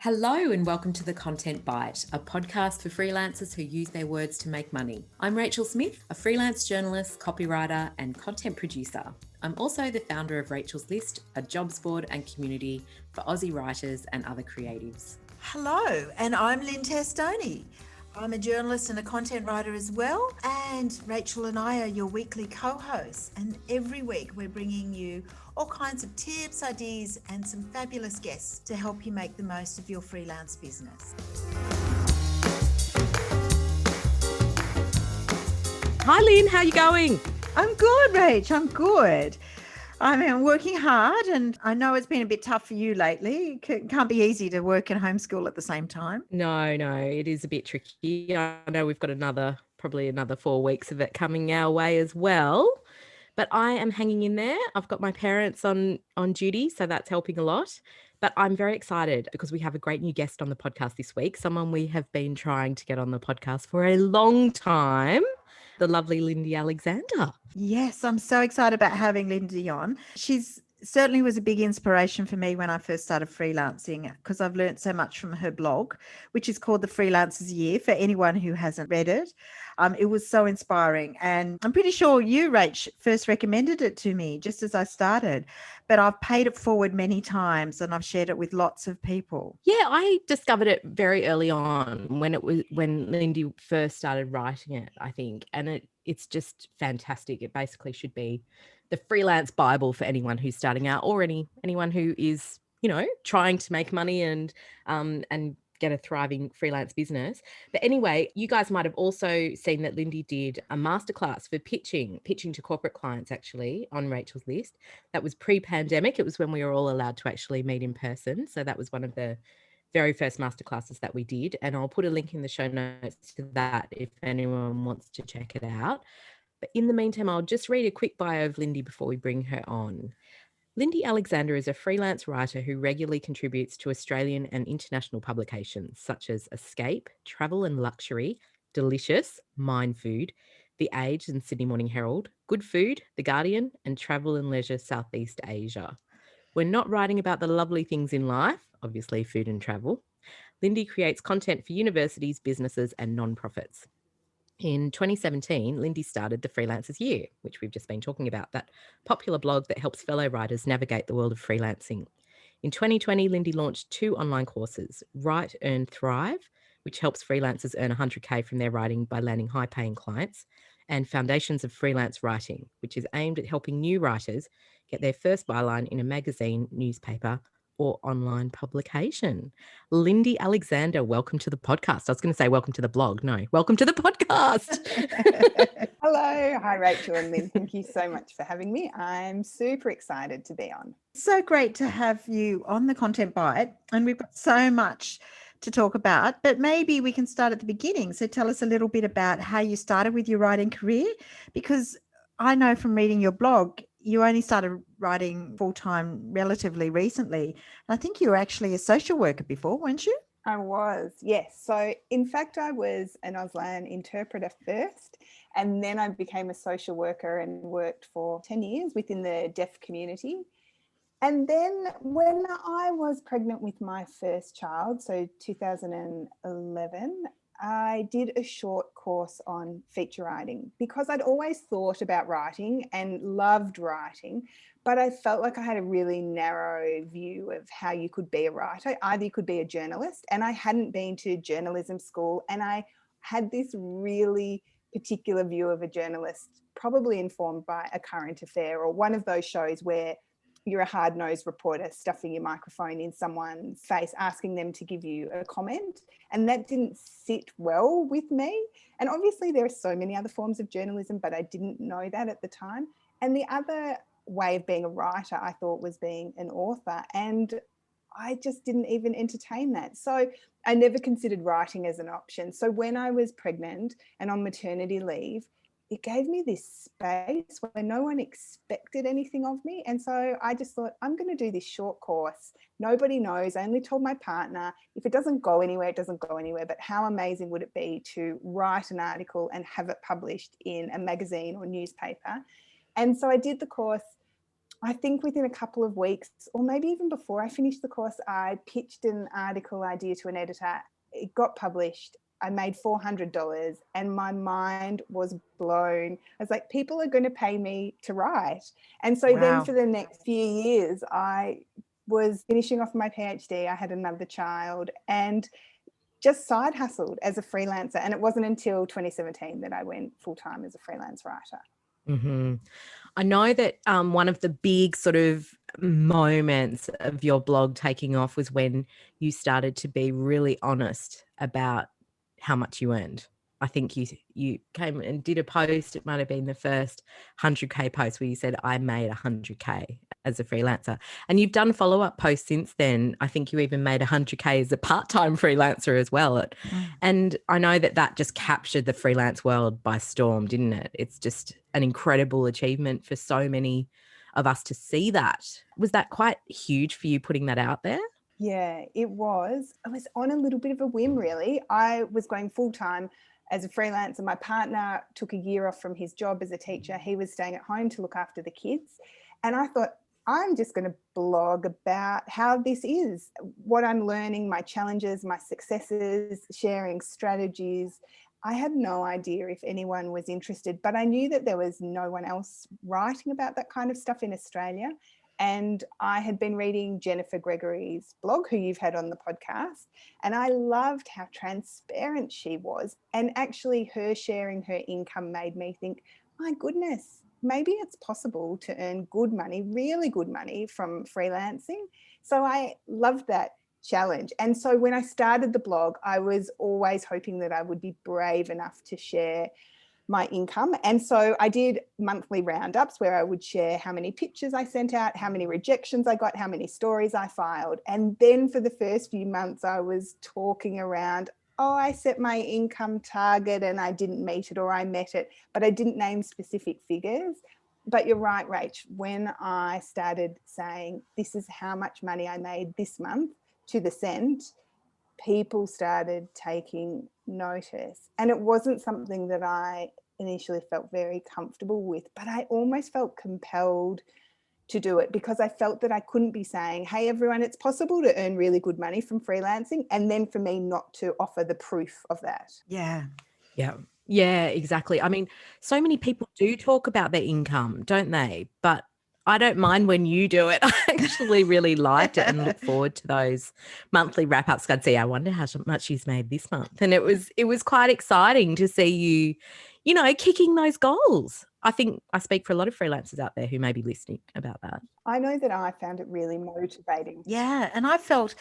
Hello and welcome to The Content Bite, a podcast for freelancers who use their words to make money. I'm Rachel Smith, a freelance journalist, copywriter, and content producer. I'm also the founder of Rachel's List, a jobs board and community for Aussie writers and other creatives. Hello, and I'm Lindy Alexander. I'm a journalist and a content writer as well, and Rachel and I are your weekly co-hosts, and every week we're bringing you all kinds of tips, ideas, and some fabulous guests to help you make the most of your freelance business. Hi Lynn, how are you going? I'm good, Rach, I'm good. I'm working hard, and I know it's been a bit tough for you lately. It can't be easy to work and homeschool at the same time. No, it is a bit tricky. I know we've got probably another 4 weeks of it coming our way as well. But I am hanging in there. I've got my parents on duty, so that's helping a lot. But I'm very excited because we have a great new guest on the podcast this week, someone we have been trying to get on the podcast for a long time, the lovely Lindy Alexander. Yes, I'm so excited about having Lindy on. She's certainly was a big inspiration for me when I first started freelancing, because I've learned so much from her blog, which is called The Freelancer's Year, for anyone who hasn't read it. It was so inspiring. And I'm pretty sure you, Rach, first recommended it to me just as I started. But I've paid it forward many times and I've shared it with lots of people. Yeah, I discovered it very early on when Lindy first started writing it, I think. And it's just fantastic. It basically should be the freelance Bible for anyone who's starting out, or anyone who is, trying to make money and get a thriving freelance business. But anyway, you guys might have also seen that Lindy did a masterclass for pitching to corporate clients, actually, on Rachel's List. That was pre-pandemic. It was when we were all allowed to actually meet in person. So that was one of the very first masterclasses that we did. And I'll put a link in the show notes to that if anyone wants to check it out. But in the meantime, I'll just read a quick bio of Lindy before we bring her on. Lindy Alexander is a freelance writer who regularly contributes to Australian and international publications such as Escape, Travel and Luxury, Delicious, Mind Food, The Age and Sydney Morning Herald, Good Food, The Guardian, and Travel and Leisure Southeast Asia. When not writing about the lovely things in life, obviously food and travel, Lindy creates content for universities, businesses, and non-profits. In 2017, Lindy started the Freelancers Year, which we've just been talking about, that popular blog that helps fellow writers navigate the world of freelancing. In 2020, Lindy launched 2 online courses, Write, Earn, Thrive, which helps freelancers earn 100K from their writing by landing high-paying clients, and Foundations of Freelance Writing, which is aimed at helping new writers get their first byline in a magazine, newspaper, or online publication. Lindy Alexander, welcome to the podcast. I was going to say welcome to the blog. No, welcome to the podcast. Hello. Hi, Rachel and Lynn. Thank you so much for having me. I'm super excited to be on. So great to have you on the Content Bite, and we've got so much to talk about, but maybe we can start at the beginning. So tell us a little bit about how you started with your writing career, because I know from reading your blog, you only started writing full-time relatively recently. I think you were actually a social worker before, weren't you? I was, yes. So in fact, I was an AUSLAN interpreter first, and then I became a social worker and worked for 10 years within the deaf community. And then when I was pregnant with my first child, so 2011, I did a short course on feature writing because I'd always thought about writing and loved writing, but I felt like I had a really narrow view of how you could be a writer. Either you could be a journalist, and I hadn't been to journalism school, and I had this really particular view of a journalist, probably informed by A Current Affair or one of those shows where you're a hard-nosed reporter stuffing your microphone in someone's face, asking them to give you a comment. And that didn't sit well with me. And obviously there are so many other forms of journalism, but I didn't know that at the time. And the other way of being a writer, I thought, was being an author. And I just didn't even entertain that. So I never considered writing as an option. So when I was pregnant and on maternity leave, it gave me this space where no one expected anything of me. And so I just thought, I'm going to do this short course. Nobody knows. I only told my partner, if it doesn't go anywhere, it doesn't go anywhere. But how amazing would it be to write an article and have it published in a magazine or newspaper? And so I did the course I think within a couple of weeks, or maybe even before I finished the course, I pitched an article idea to an editor. It got published. I made $400 and my mind was blown. I was like, people are going to pay me to write. And so then Wow. for the next few years, I was finishing off my PhD. I had another child and just side hustled as a freelancer. And it wasn't until 2017 that I went full-time as a freelance writer. Mm-hmm. I know that one of the big sort of moments of your blog taking off was when you started to be really honest about how much you earned. I think you came and did a post. It might have been the first 100K post where you said, I made 100K as a freelancer. And you've done follow-up posts since then. I think you even made 100K as a part-time freelancer as well. And I know that just captured the freelance world by storm, didn't it? It's just an incredible achievement for so many of us to see that. Was that quite huge for you putting that out there? Yeah, it was. I was on a little bit of a whim, really. I was going full-time as a freelancer. My partner took a year off from his job as a teacher. He was staying at home to look after the kids. And I thought, I'm just going to blog about how this is, what I'm learning, my challenges, my successes, sharing strategies. I had no idea if anyone was interested, but I knew that there was no one else writing about that kind of stuff in Australia. And I had been reading Jennifer Gregory's blog, who you've had on the podcast, and I loved how transparent she was. And actually her sharing her income made me think, my goodness, maybe it's possible to earn good money, really good money from freelancing. So I loved that challenge. And so when I started the blog, I was always hoping that I would be brave enough to share my income. And so I did monthly roundups where I would share how many pitches I sent out, how many rejections I got, how many stories I filed. And then for the first few months, I was talking around, oh, I set my income target and I didn't meet it, or I met it, but I didn't name specific figures. But you're right, Rach, when I started saying, this is how much money I made this month to the cent, people started taking notice. And it wasn't something that I initially felt very comfortable with, but I almost felt compelled to do it because I felt that I couldn't be saying, hey, everyone, it's possible to earn really good money from freelancing, and then for me not to offer the proof of that. Yeah. Yeah, exactly. I mean, so many people do talk about their income, don't they? But I don't mind when you do it. I actually really liked it and look forward to those monthly wrap-ups. I'd say, I wonder how much she's made this month. And it was quite exciting to see you know, kicking those goals. I think I speak for a lot of freelancers out there who may be listening about that. I know that I found it really motivating. Yeah. And I felt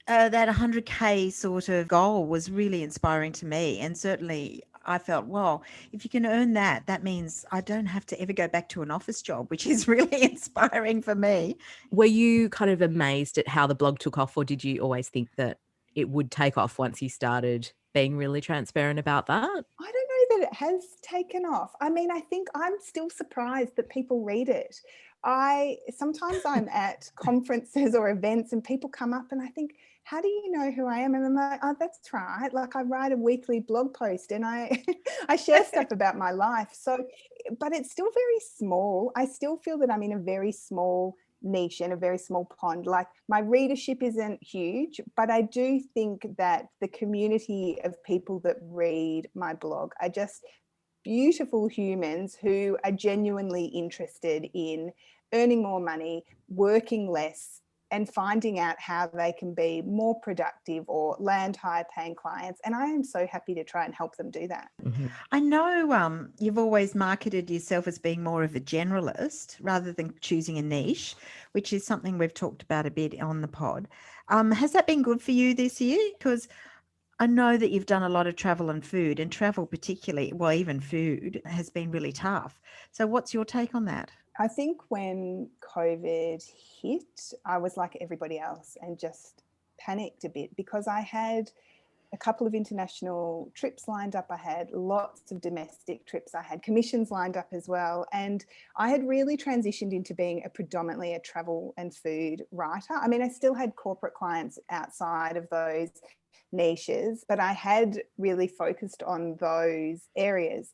that 100K sort of goal was really inspiring to me. And certainly I felt, well, if you can earn that, that means I don't have to ever go back to an office job, which is really inspiring for me. Were you kind of amazed at how the blog took off, or did you always think that it would take off once you started being really transparent about that? I don't know that it has taken off. I mean, I think I'm still surprised that people read it. Sometimes I'm at conferences or events and people come up and I think, how do you know who I am? And I'm like, oh, that's right. Like I write a weekly blog post and I share stuff about my life. So, but it's still very small. I still feel that I'm in a very small niche and a very small pond. Like my readership isn't huge, but I do think that the community of people that read my blog are just beautiful humans who are genuinely interested in earning more money, working less, and finding out how they can be more productive or land higher paying clients. And I am so happy to try and help them do that. Mm-hmm. I know you've always marketed yourself as being more of a generalist rather than choosing a niche, which is something we've talked about a bit on the pod. Has that been good for you this year? Because I know that you've done a lot of travel and food, and travel particularly, well, even food has been really tough. So what's your take on that? I think when COVID hit, I was like everybody else and just panicked a bit because I had a couple of international trips lined up. I had lots of domestic trips. I had commissions lined up as well. And I had really transitioned into being predominantly a travel and food writer. I mean, I still had corporate clients outside of those niches, but I had really focused on those areas.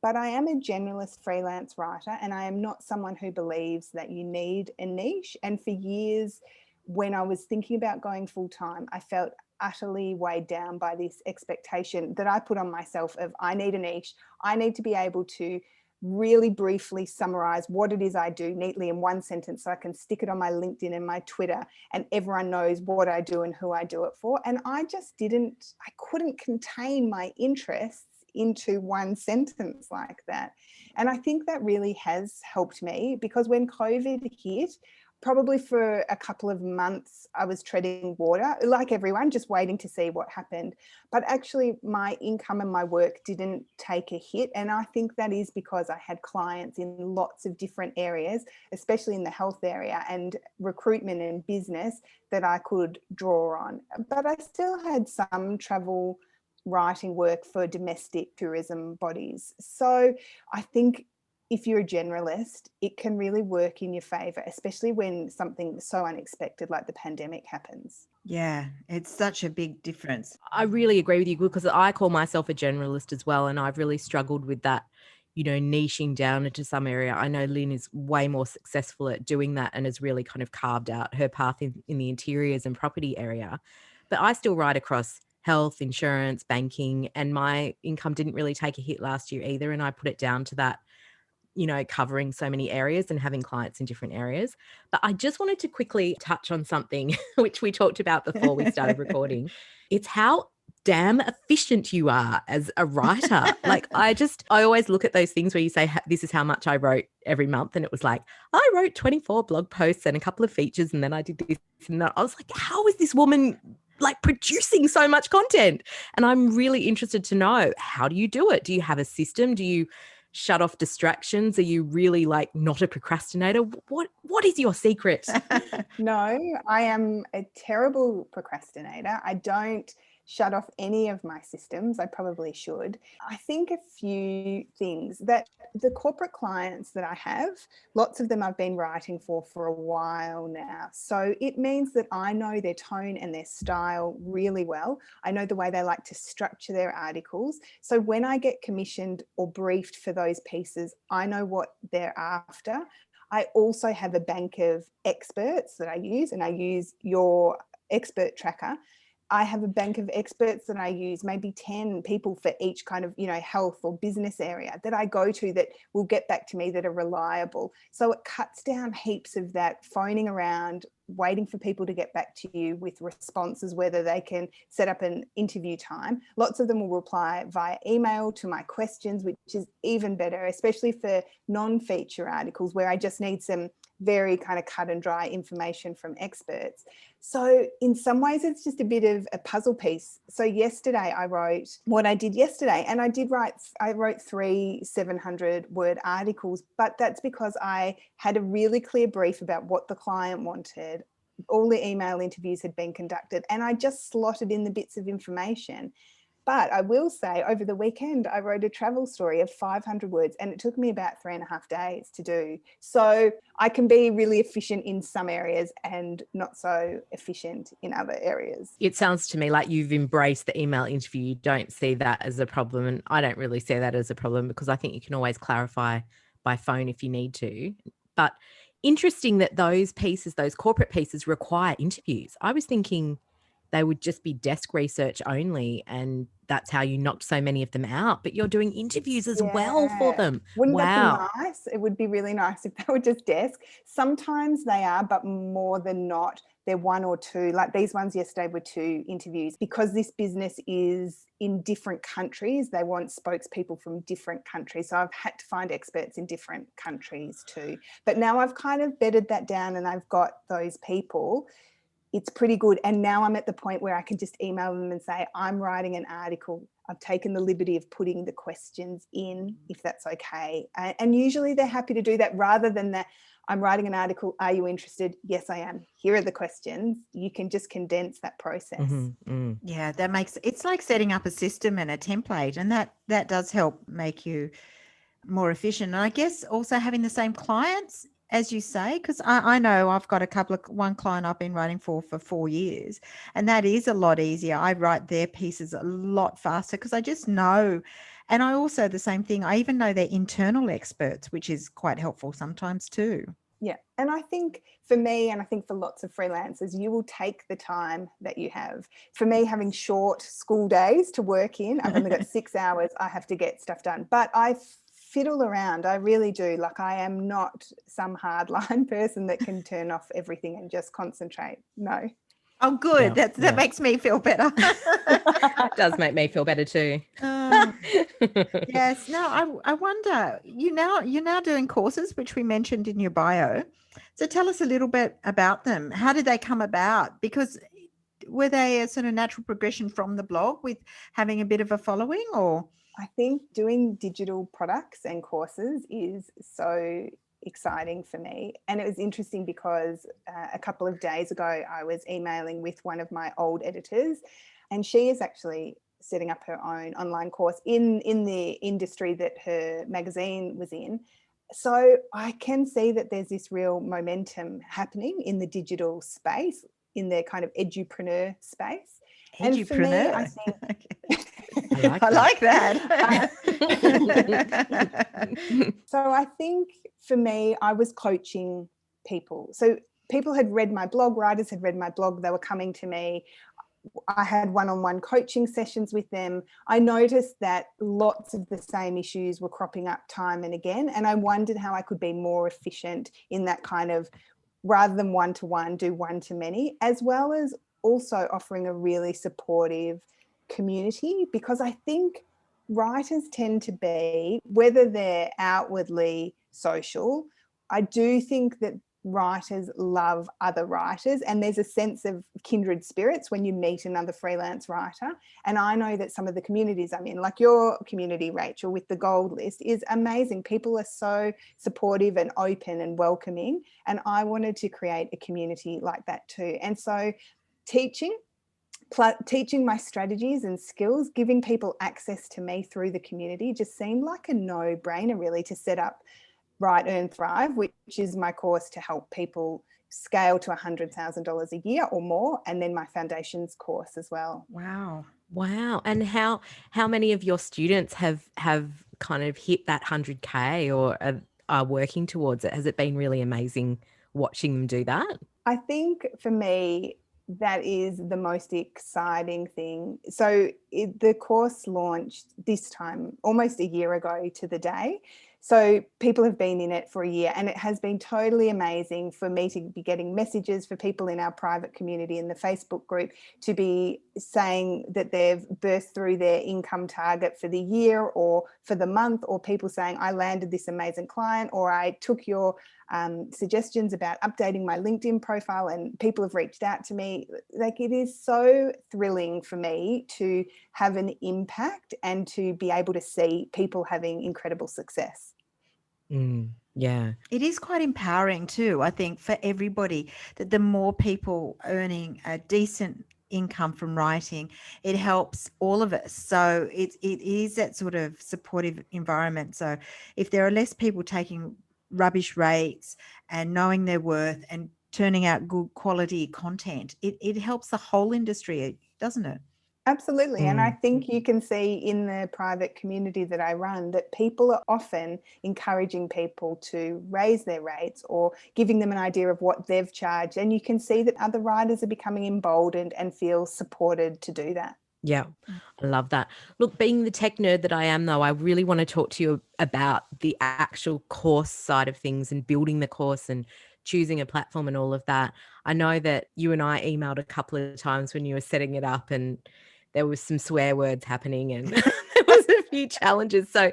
but I am a generalist freelance writer, and I am not someone who believes that you need a niche. And for years, when I was thinking about going full time, I felt utterly weighed down by this expectation that I put on myself of, I need a niche. I need to be able to really briefly summarize what it is I do neatly in one sentence so I can stick it on my LinkedIn and my Twitter and everyone knows what I do and who I do it for. And I just I couldn't contain my interests into one sentence like that. And I think that really has helped me, because when COVID hit, probably for a couple of months, I was treading water, like everyone, just waiting to see what happened. But actually, my income and my work didn't take a hit. And I think that is because I had clients in lots of different areas, especially in the health area and recruitment and business, that I could draw on. But I still had some travel writing work for domestic tourism bodies. So I think if you're a generalist, it can really work in your favor, especially when something so unexpected like the pandemic happens. Yeah, it's such a big difference. I really agree with you, because I call myself a generalist as well, and I've really struggled with that, niching down into some area. I know Lynn is way more successful at doing that and has really kind of carved out her path in the interiors and property area. But I still write across health, insurance, banking, and my income didn't really take a hit last year either. And I put it down to that, covering so many areas and having clients in different areas. But I just wanted to quickly touch on something which we talked about before we started recording. It's how damn efficient you are as a writer. Like, I always look at those things where you say, this is how much I wrote every month. And it was like, I wrote 24 blog posts and a couple of features. And then I did this and that. I was like, how is this woman like producing so much content? And I'm really interested to know, how do you do it? Do you have a system? Do you shut off distractions? Are you really like not a procrastinator? What is your secret? No, I am a terrible procrastinator. I don't shut off any of my systems. I probably should. I think a few things that the corporate clients that I have, lots of them I've been writing for a while now. So it means that I know their tone and their style really well. I know the way they like to structure their articles. So when I get commissioned or briefed for those pieces, I know what they're after. I also have a bank of experts that I use, and I use your expert tracker. I have a bank of experts that I use, maybe 10 people for each kind of, health or business area that I go to that will get back to me, that are reliable. So it cuts down heaps of that phoning around, waiting for people to get back to you with responses, whether they can set up an interview time. Lots of them will reply via email to my questions, which is even better, especially for non-feature articles where I just need some very kind of cut and dry information from experts. So in some ways, it's just a bit of a puzzle piece. So yesterday I wrote what I did yesterday, and I wrote 3 700-word articles, but that's because I had a really clear brief about what the client wanted. All the email interviews had been conducted, and I just slotted in the bits of information. But I will say, over the weekend, I wrote a travel story of 500 words, and it took me about 3.5 days to do. So I can be really efficient in some areas and not so efficient in other areas. It sounds to me like you've embraced the email interview. You don't see that as a problem. And I don't really see that as a problem, because I think you can always clarify by phone if you need to. But interesting that those pieces, those corporate pieces, require interviews. I was thinking they would just be desk research only, and that's how you knocked so many of them out. But you're doing interviews as well for them. Wouldn't Wow. that be nice? It would be really nice if they were just desk. Sometimes they are, but more than not, they're 1 or 2. Like these ones yesterday were 2 interviews, because this business is in different countries. They want spokespeople from different countries. So I've had to find experts in different countries too. But now I've kind of bedded that down and I've got those people. It's pretty good. And now I'm at the point where I can just email them and say, I'm writing an article. I've taken the liberty of putting the questions in, if that's okay. And usually they're happy to do that, rather than that, I'm writing an article. Are you interested? Yes, I am. Here are the questions. You can just condense that process. Mm-hmm. Yeah, it's like setting up a system and a template, and that does help make you more efficient. And I guess also having the same clients, as you say, because I know I've got one client I've been writing for 4 years, and that is a lot easier. I write their pieces a lot faster because I just know And I also, the same thing, I even know they're internal experts, which is quite helpful sometimes too. Yeah. And I think for me, and I think for lots of freelancers, you will take the time that you have. For me, having short school days to work in, I've only got 6 hours, I have to get stuff done. But I fiddle around. I really do. Like, I am not some hardline person that can turn off everything and just concentrate. No. Oh, good. Yeah, That makes me feel better. It does make me feel better too. Yes. No, I wonder, you're now doing courses, which we mentioned in your bio. So tell us a little bit about them. How did they come about? Because were they a sort of natural progression from the blog with having a bit of a following, or? I think doing digital products and courses is so exciting for me. And it was interesting because a couple of days ago, I was emailing with one of my old editors, and she is actually setting up her own online course in the industry that her magazine was in. So I can see that there's this real momentum happening in the digital space, in the kind of edupreneur space. And for me, I think I like that. So I think for me, I was coaching people. So people had read my blog, writers had read my blog, they were coming to me. I had one-on-one coaching sessions with them. I noticed that lots of the same issues were cropping up time and again. And I wondered how I could be more efficient in that kind of, rather than one-to-one, do one-to-many, as well as also offering a really supportive community, because I think writers tend to be, whether they're outwardly social, I do think that writers love other writers, and there's a sense of kindred spirits when you meet another freelance writer. And I know that some of the communities I'm in, like your community, Rachel, with the Gold List, is amazing. People are so supportive and open and welcoming, and I wanted to create a community like that too. And so teaching my strategies and skills, giving people access to me through the community just seemed like a no-brainer, really, to set up Write, Earn, Thrive, which is my course to help people scale to $100,000 a year or more, and then my foundations course as well. Wow. And how many of your students have kind of hit that 100K or are working towards it? Has it been really amazing watching them do that? I think for me, that is the most exciting thing. So the course launched this time almost a year ago to the day. So people have been in it for a year, and it has been totally amazing for me to be getting messages for people in our private community in the Facebook group to be saying that they've burst through their income target for the year or for the month, or people saying, I landed this amazing client, or I took your suggestions about updating my LinkedIn profile and people have reached out to me. Like, it is so thrilling for me to have an impact and to be able to see people having incredible success. Yeah. It is quite empowering too, I think, for everybody, that the more people earning a decent income from writing, it helps all of us. So it is that sort of supportive environment. So if there are less people taking rubbish rates and knowing their worth and turning out good quality content, it helps the whole industry, doesn't it? Absolutely. And I think you can see in the private community that I run that people are often encouraging people to raise their rates or giving them an idea of what they've charged. And you can see that other writers are becoming emboldened and feel supported to do that. Yeah, I love that. Look, being the tech nerd that I am, though, I really want to talk to you about the actual course side of things and building the course and choosing a platform and all of that. I know that you and I emailed a couple of times when you were setting it up, and there was some swear words happening and there was a few challenges. So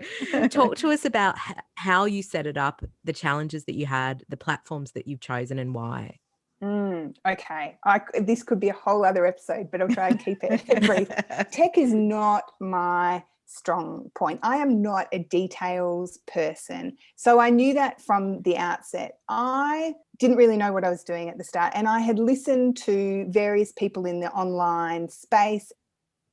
talk to us about how you set it up, the challenges that you had, the platforms that you've chosen, and why. Okay. This could be a whole other episode, but I'll try and keep it brief. Tech is not my strong point. I am not a details person. So I knew that from the outset. I didn't really know what I was doing at the start. And I had listened to various people in the online space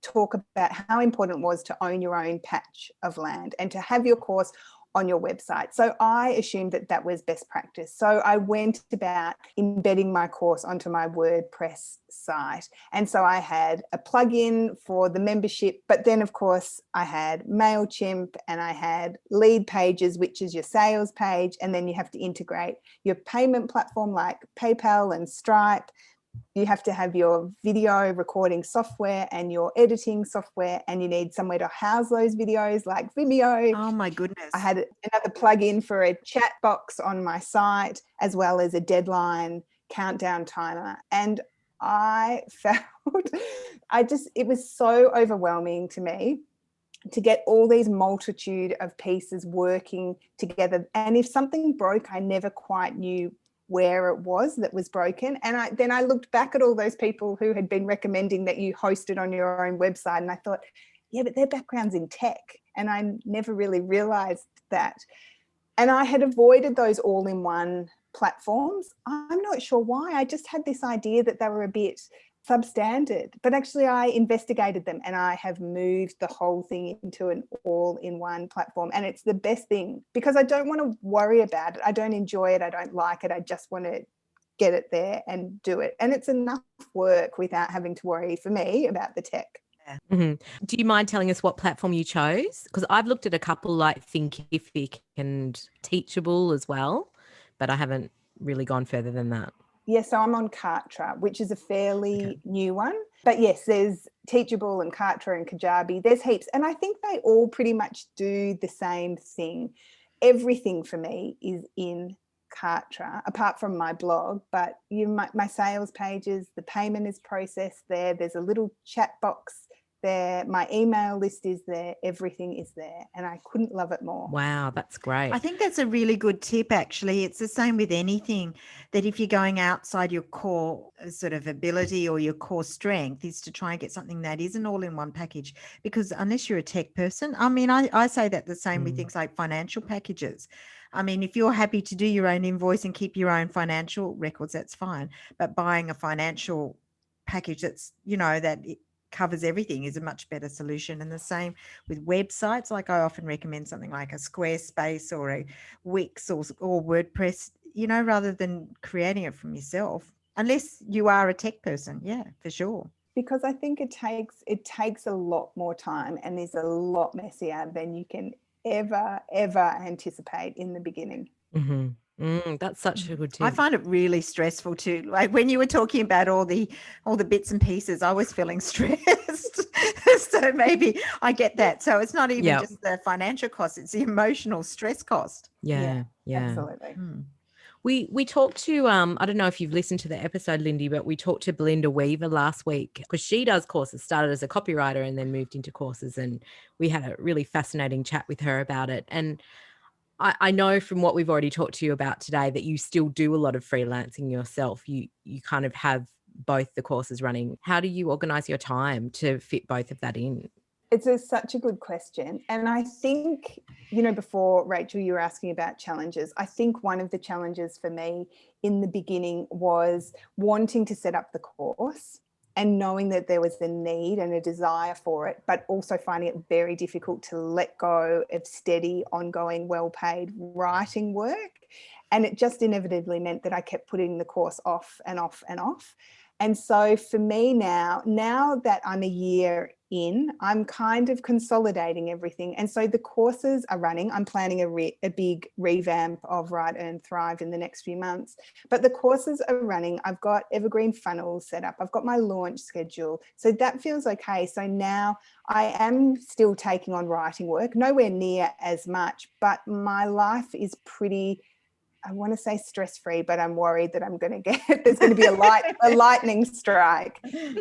talk about how important it was to own your own patch of land and to have your course on your website. So I assumed that that was best practice. So I went about embedding my course onto my WordPress site. And so I had a plugin for the membership, but then of course I had MailChimp and I had Lead Pages, which is your sales page. And then you have to integrate your payment platform like PayPal and Stripe. You have to have your video recording software and your editing software, and you need somewhere to house those videos like Vimeo. Oh my goodness. I had another plugin for a chat box on my site, as well as a deadline countdown timer. And I felt it was so overwhelming to me to get all these multitude of pieces working together. And if something broke, I never quite knew where it was that was broken. And then I looked back at all those people who had been recommending that you host it on your own website, and I thought, yeah, but their background's in tech, and I never really realized that. And I had avoided those all-in-one platforms. I'm not sure why. I just had this idea that they were a bit substandard, but actually I investigated them and I have moved the whole thing into an all-in-one platform, and it's the best thing because I don't want to worry about it. I don't enjoy it. I don't like it. I just want to get it there and do it. And it's enough work without having to worry, for me, about the tech. Mm-hmm. Do you mind telling us what platform you chose? Because I've looked at a couple like Thinkific and Teachable as well, but I haven't really gone further than that. Yeah, so I'm on Kartra, which is a fairly new one. But yes, there's Teachable and Kartra and Kajabi. There's heaps. And I think they all pretty much do the same thing. Everything for me is in Kartra, apart from my blog. But my sales pages, the payment is processed there. There's a little chat box there. My email list is there. Everything is there. And I couldn't love it more. Wow, that's great. I think that's a really good tip, actually. It's the same with anything, that if you're going outside your core sort of ability or your core strength, is to try and get something that is an all-in-one package. Because unless you're a tech person, I mean, I say that the same with things like financial packages. I mean, if you're happy to do your own invoice and keep your own financial records, that's fine. But buying a financial package that's, that it covers everything is a much better solution. And the same with websites. Like I often recommend something like a Squarespace or a Wix or WordPress, rather than creating it from yourself, unless you are a tech person. Yeah, for sure. Because I think it takes a lot more time and is a lot messier than you can ever anticipate in the beginning. Mm-hmm. That's such a good tip. I find it really stressful too. Like when you were talking about all the bits and pieces, I was feeling stressed. So maybe I get that. So it's not even just the financial cost; it's the emotional stress cost. Yeah. Absolutely. We talked to I don't know if you've listened to the episode, Lindy, but we talked to Belinda Weaver last week because she does courses, started as a copywriter and then moved into courses, and we had a really fascinating chat with her about it. And I know from what we've already talked to you about today that you still do a lot of freelancing yourself. You kind of have both the courses running. How do you organise your time to fit both of that in? It's such a good question. And I think, before, Rachel, you were asking about challenges. I think one of the challenges for me in the beginning was wanting to set up the course and knowing that there was a need and a desire for it, but also finding it very difficult to let go of steady, ongoing, well-paid writing work. And it just inevitably meant that I kept putting the course off and off and off. And so for me now that I'm a year in, I'm kind of consolidating everything. And so the courses are running. I'm planning a big revamp of Write, Earn, Thrive in the next few months. But the courses are running. I've got evergreen funnels set up. I've got my launch schedule. So that feels okay. So now I am still taking on writing work, nowhere near as much, but my life is pretty, I want to say stress-free, but I'm worried that there's going to be a lightning strike.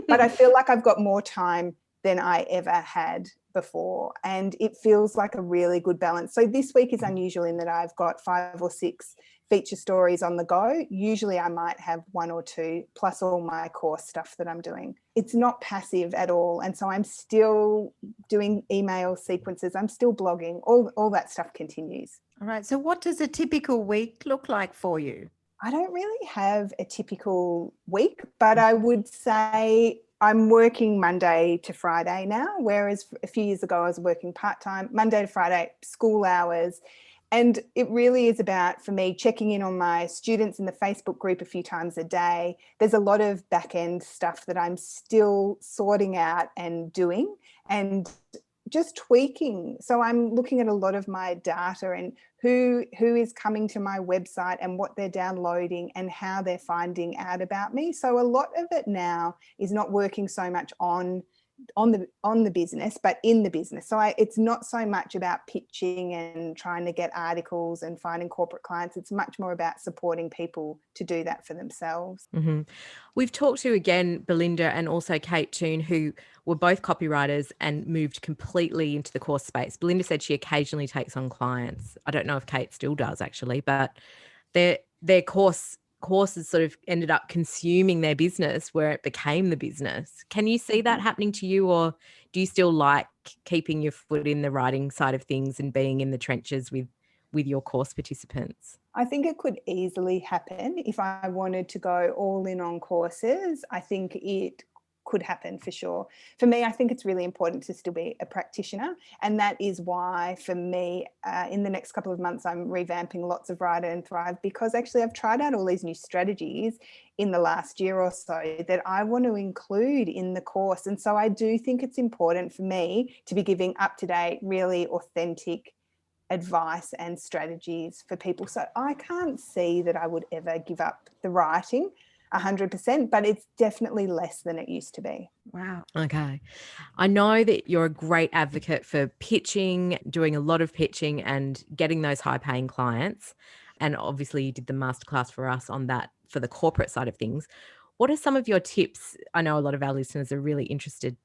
But I feel like I've got more time than I ever had before. And it feels like a really good balance. So this week is unusual in that I've got 5 or 6 feature stories on the go. Usually I might have 1 or 2 plus all my course stuff that I'm doing. It's not passive at all. And so I'm still doing email sequences. I'm still blogging. All that stuff continues. All right. So what does a typical week look like for you? I don't really have a typical week, but I would say I'm working Monday to Friday now, whereas a few years ago I was working part-time, Monday to Friday, school hours. And it really is about, for me, checking in on my students in the Facebook group a few times a day. There's a lot of back end stuff that I'm still sorting out and doing and just tweaking. So I'm looking at a lot of my data and who is coming to my website and what they're downloading and how they're finding out about me. So a lot of it now is not working so much on the business, but in the business. So it's not so much about pitching and trying to get articles and finding corporate clients. It's much more about supporting people to do that for themselves. Mm-hmm. We've talked to, again, Belinda and also Kate Toon, who were both copywriters and moved completely into the course space. Belinda said she occasionally takes on clients. I don't know if Kate still does, actually, but their courses sort of ended up consuming their business where it became the business. Can you see that happening to you, or do you still like keeping your foot in the writing side of things and being in the trenches with your course participants? I think it could easily happen if I wanted to go all in on courses. I think it could happen for sure. For me, I think it's really important to still be a practitioner. And that is why, for me, in the next couple of months, I'm revamping lots of Writer and Thrive, because actually I've tried out all these new strategies in the last year or so that I want to include in the course. And so I do think it's important for me to be giving up-to-date, really authentic advice and strategies for people. So I can't see that I would ever give up the writing 100%, but it's definitely less than it used to be. Wow. Okay. I know that you're a great advocate for pitching, doing a lot of pitching and getting those high paying clients. And obviously you did the masterclass for us on that for the corporate side of things. What are some of your tips? I know a lot of our listeners are really interested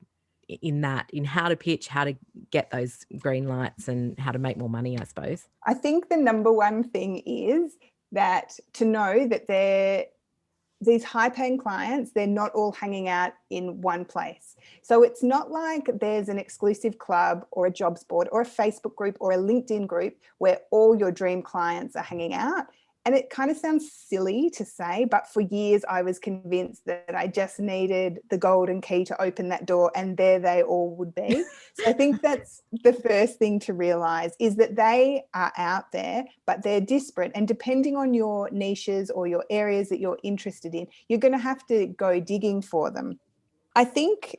in that, in how to pitch, how to get those green lights and how to make more money, I suppose. I think the number one thing is that to know that these high-paying clients, they're not all hanging out in one place. So it's not like there's an exclusive club or a jobs board or a Facebook group or a LinkedIn group where all your dream clients are hanging out. And it kind of sounds silly to say, but for years I was convinced that I just needed the golden key to open that door, and there they all would be. So I think that's the first thing to realize, is that they are out there, but they're disparate. And depending on your niches or your areas that you're interested in, you're going to have to go digging for them. I think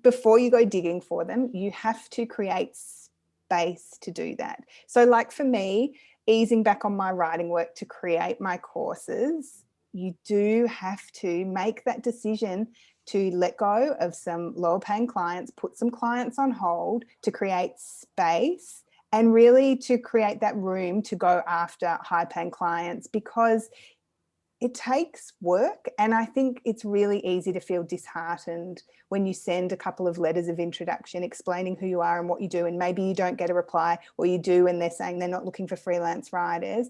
before you go digging for them, you have to create space to do that. So like for me, easing back on my writing work to create my courses, you do have to make that decision to let go of some lower paying clients, put some clients on hold to create space and really to create that room to go after high paying clients, because it takes work. And I think it's really easy to feel disheartened when you send a couple of letters of introduction explaining who you are and what you do, and maybe you don't get a reply, or you do and they're saying they're not looking for freelance writers.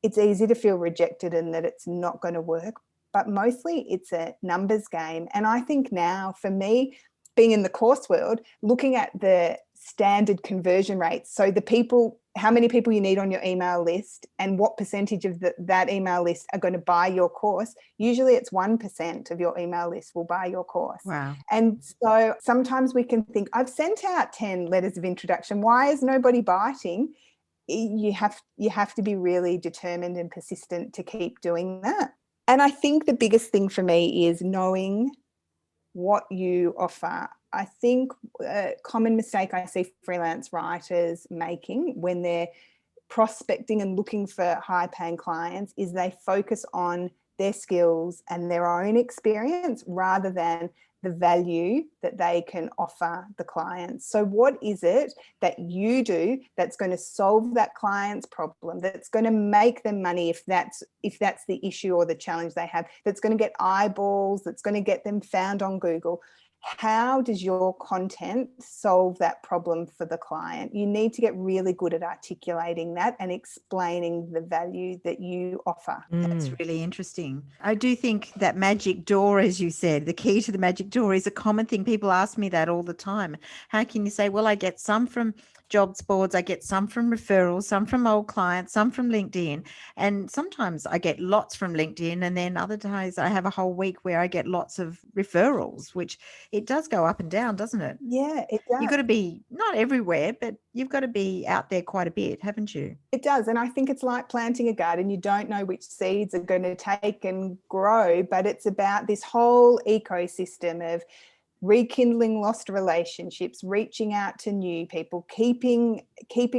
It's easy to feel rejected and that it's not going to work, but mostly it's a numbers game. And I think now, for me, being in the course world, looking at the standard conversion rates, so the people, how many people you need on your email list and what percentage of that email list are going to buy your course, usually it's 1% of your email list will buy your course. Wow. And so sometimes we can think, I've sent out 10 letters of introduction, why is nobody biting? You have to be really determined and persistent to keep doing that. And I think the biggest thing for me is knowing what you offer. I think a common mistake I see freelance writers making when they're prospecting and looking for high-paying clients is they focus on their skills and their own experience rather than the value that they can offer the clients. So what is it that you do that's going to solve that client's problem, that's going to make them money if that's the issue or the challenge they have, that's going to get eyeballs, that's going to get them found on Google? How does your content solve that problem for the client? You need to get really good at articulating that and explaining the value that you offer. That's really interesting. I do think that magic door, as you said, the key to the magic door is a common thing. People ask me that all the time. How can you say, well, I get some from jobs boards. I get some from referrals, some from old clients, some from LinkedIn. And sometimes I get lots from LinkedIn. And then other days I have a whole week where I get lots of referrals, which it does go up and down, doesn't it? Yeah, it does. You've got to be not everywhere, but you've got to be out there quite a bit, haven't you? It does. And I think it's like planting a garden. You don't know which seeds are going to take and grow, but it's about this whole ecosystem of rekindling lost relationships, reaching out to new people, keeping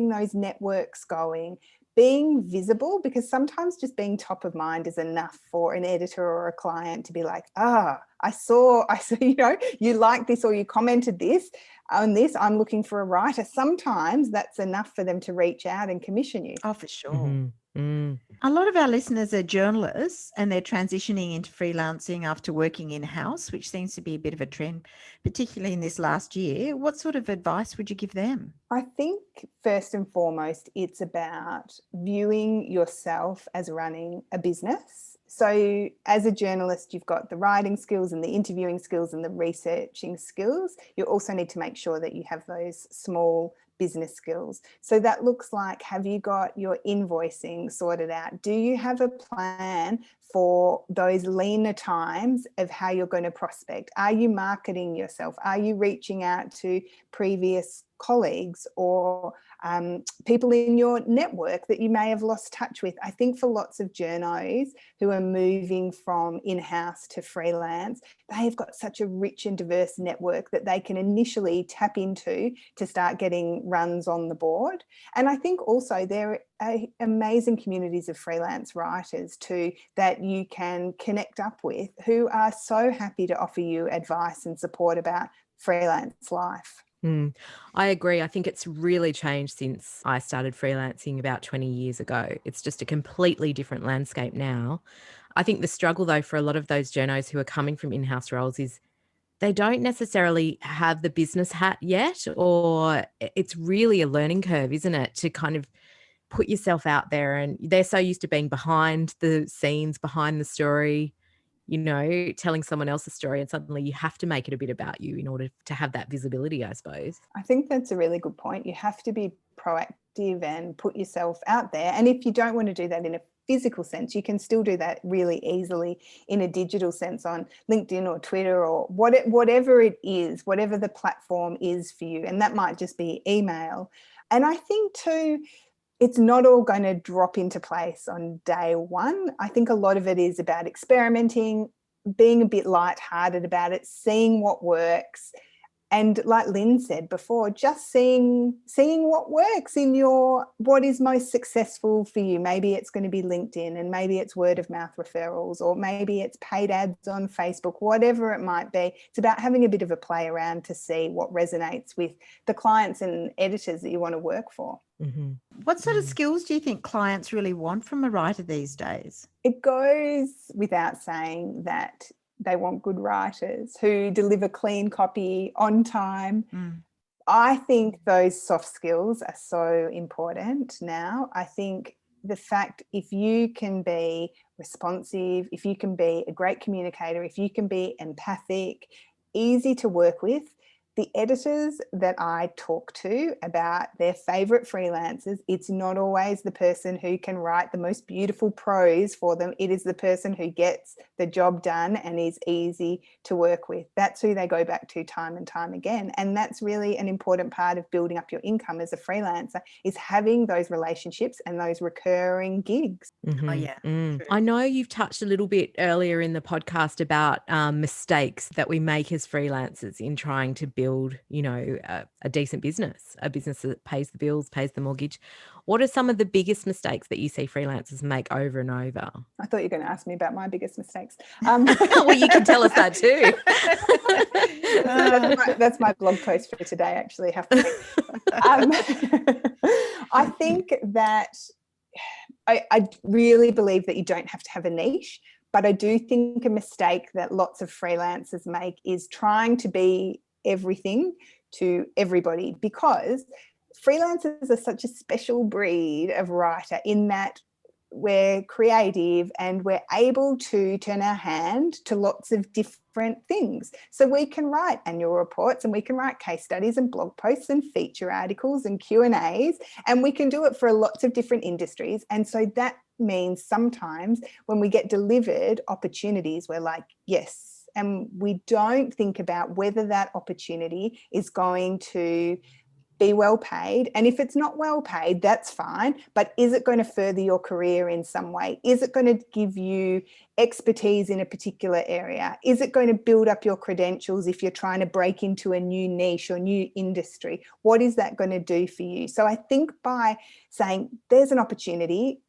those networks going, being visible, because sometimes just being top of mind is enough for an editor or a client to be like, I saw, you like this or you commented this on this, I'm looking for a writer. Sometimes that's enough for them to reach out and commission you. Oh, for sure. Mm-hmm. Mm. A lot of our listeners are journalists and they're transitioning into freelancing after working in-house, which seems to be a bit of a trend, particularly in this last year. What sort of advice would you give them? I think first and foremost, it's about viewing yourself as running a business. So as a journalist, you've got the writing skills and the interviewing skills and the researching skills. You also need to make sure that you have those small business skills. So that looks like, have you got your invoicing sorted out? Do you have a plan for those leaner times of how you're going to prospect? Are you marketing yourself? Are you reaching out to previous colleagues or people in your network that you may have lost touch with? I think for lots of journos who are moving from in-house to freelance, they have got such a rich and diverse network that they can initially tap into to start getting runs on the board. And I think also there are amazing communities of freelance writers too that you can connect up with who are so happy to offer you advice and support about freelance life. I agree. I think it's really changed since I started freelancing about 20 years ago. It's just a completely different landscape now. I think the struggle, though, for a lot of those journos who are coming from in-house roles is they don't necessarily have the business hat yet, or it's really a learning curve, isn't it, to kind of put yourself out there. And they're so used to being behind the scenes, behind the story, telling someone else's story, and suddenly you have to make it a bit about you in order to have that visibility, I suppose. I think that's a really good point. You have to be proactive and put yourself out there. And if you don't want to do that in a physical sense, you can still do that really easily in a digital sense on LinkedIn or Twitter or whatever it is, whatever the platform is for you. And that might just be email. And I think too, it's not all going to drop into place on day one. I think a lot of it is about experimenting, being a bit lighthearted about it, seeing what works. And like Lynn said before, just seeing what works in what is most successful for you. Maybe it's going to be LinkedIn, and maybe it's word of mouth referrals, or maybe it's paid ads on Facebook, whatever it might be. It's about having a bit of a play around to see what resonates with the clients and editors that you want to work for. Mm-hmm. What sort of skills do you think clients really want from a writer these days? It goes without saying that they want good writers who deliver clean copy on time. I think those soft skills are so important now. I think the fact, if you can be responsive, if you can be a great communicator, if you can be empathic, easy to work with, the editors that I talk to about their favourite freelancers, it's not always the person who can write the most beautiful prose for them. It is the person who gets the job done and is easy to work with. That's who they go back to time and time again. And that's really an important part of building up your income as a freelancer, is having those relationships and those recurring gigs. Mm-hmm. Oh, yeah. I know you've touched a little bit earlier in the podcast about mistakes that we make as freelancers in trying to build, a decent business, a business that pays the bills, pays the mortgage. What are some of the biggest mistakes that you see freelancers make over and over? I thought you were going to ask me about my biggest mistakes. Well, you can tell us that too. That's my blog post for today, actually. I think that I really believe that you don't have to have a niche, but I do think a mistake that lots of freelancers make is trying to be everything to everybody, because freelancers are such a special breed of writer in that we're creative and we're able to turn our hand to lots of different things. So we can write annual reports and we can write case studies and blog posts and feature articles and Q&As, and we can do it for lots of different industries. And so that means sometimes when we get delivered opportunities, we're like, yes. And we don't think about whether that opportunity is going to be well paid. And if it's not well paid, that's fine. But is it going to further your career in some way? Is it going to give you expertise in a particular area? Is it going to build up your credentials if you're trying to break into a new niche or new industry? What is that going to do for you? So I think by saying there's an opportunity,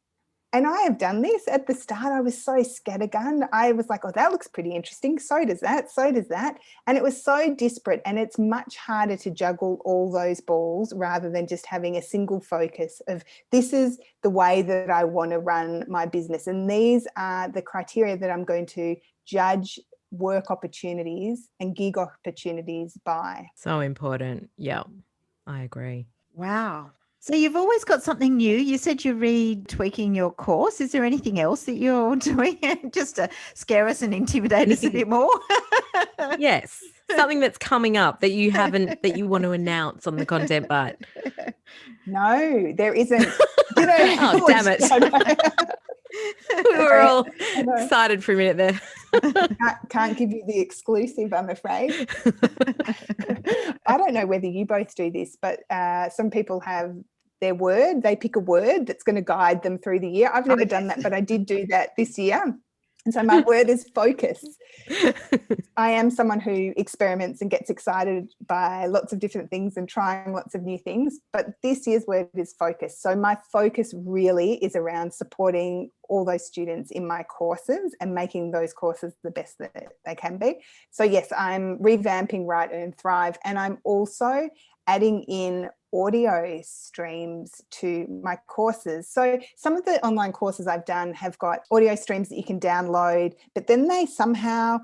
and I have done this at the start, I was so scattergun. I was like, oh, that looks pretty interesting. So does that. So does that. And it was so disparate. And it's much harder to juggle all those balls rather than just having a single focus of this is the way that I want to run my business. And these are the criteria that I'm going to judge work opportunities and gig opportunities by. So important. Yeah, I agree. Wow. So you've always got something new. You said you're retweaking your course. Is there anything else that you're doing just to scare us and intimidate us a bit more? Yes. Something that's coming up that you haven't, that you want to announce on the Content Bite. No, there isn't. Oh, damn it. We were all excited for a minute there. Can't give you the exclusive, I'm afraid. I don't know whether you both do this, but some people have their word. They pick a word that's going to guide them through the year. I've never done that, but I did do that this year. And so my word is focus. I am someone who experiments and gets excited by lots of different things and trying lots of new things. But this year's word is focus. So my focus really is around supporting all those students in my courses and making those courses the best that they can be. So yes, I'm revamping Write, Earn, Thrive. And I'm also adding in audio streams to my courses. So some of the online courses I've done have got audio streams that you can download, but then they somehow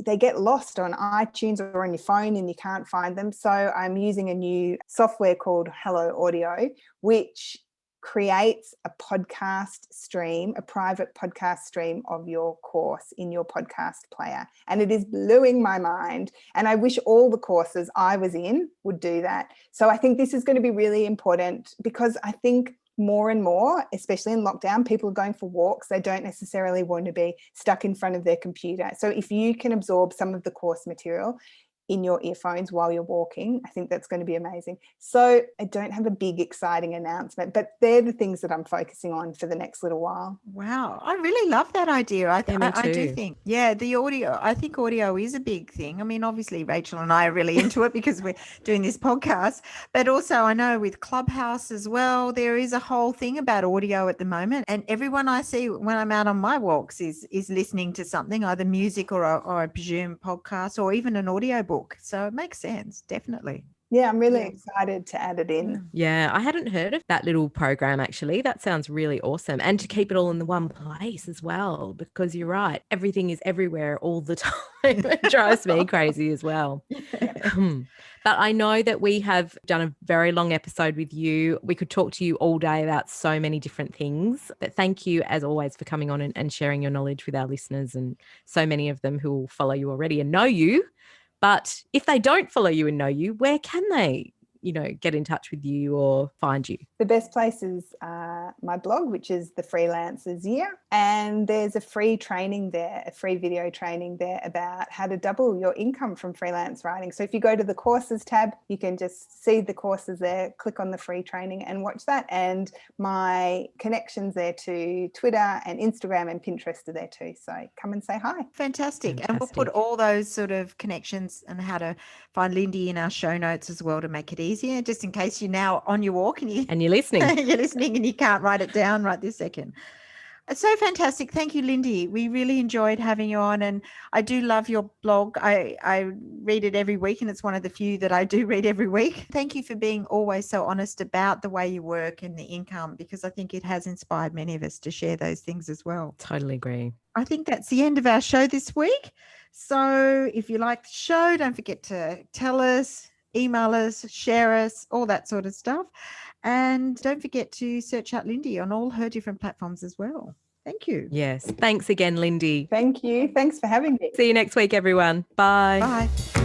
they get lost on iTunes or on your phone and you can't find them. So I'm using a new software called Hello Audio, which creates a podcast stream, a private podcast stream of your course in your podcast player. And it is blowing my mind. And I wish all the courses I was in would do that. So I think this is going to be really important because I think more and more, especially in lockdown, people are going for walks. They don't necessarily want to be stuck in front of their computer. So if you can absorb some of the course material in your earphones while you're walking, I think that's going to be amazing. So I don't have a big exciting announcement, but they're the things that I'm focusing on for the next little while. Wow. I really love that idea. I do think, the audio, I think audio is a big thing. I mean, obviously Rachel and I are really into it because we're doing this podcast, but also I know with Clubhouse as well, there is a whole thing about audio at the moment. And everyone I see when I'm out on my walks is listening to something, either music or I presume podcast or even an audio book. So it makes sense, definitely. Yeah, I'm really excited to add it in. Yeah, I hadn't heard of that little program actually. That sounds really awesome. And to keep it all in the one place as well, because you're right, everything is everywhere all the time. It drives me crazy as well. But I know that we have done a very long episode with you. We could talk to you all day about so many different things. But thank you, as always, for coming on and sharing your knowledge with our listeners, and so many of them who will follow you already and know you. But if they don't follow you and know you, where can they, get in touch with you or find you? The best place is my blog, which is the Freelancers Year. And there's a free training there, a free video training there about how to double your income from freelance writing. So if you go to the courses tab, you can just see the courses there, click on the free training and watch that. And my connections there to Twitter and Instagram and Pinterest are there too. So come and say hi. Fantastic. And we'll put all those sort of connections and how to find Lindy in our show notes as well to make it easier, just in case you're now on your walk and you're listening. You're listening and you can't write it down right this second. It's so fantastic. Thank you, Lindy. We really enjoyed having you on, and I do love your blog. I read it every week, and it's one of the few that I do read every week. Thank you for being always so honest about the way you work and the income, because I think it has inspired many of us to share those things as well. Totally agree. I think that's the end of our show this week. So if you like the show, don't forget to tell us, email us, share us, all that sort of stuff. And don't forget to search out Lindy on all her different platforms as well. Thank you. Yes. Thanks again, Lindy. Thank you. Thanks for having me. See you next week, everyone. Bye. Bye.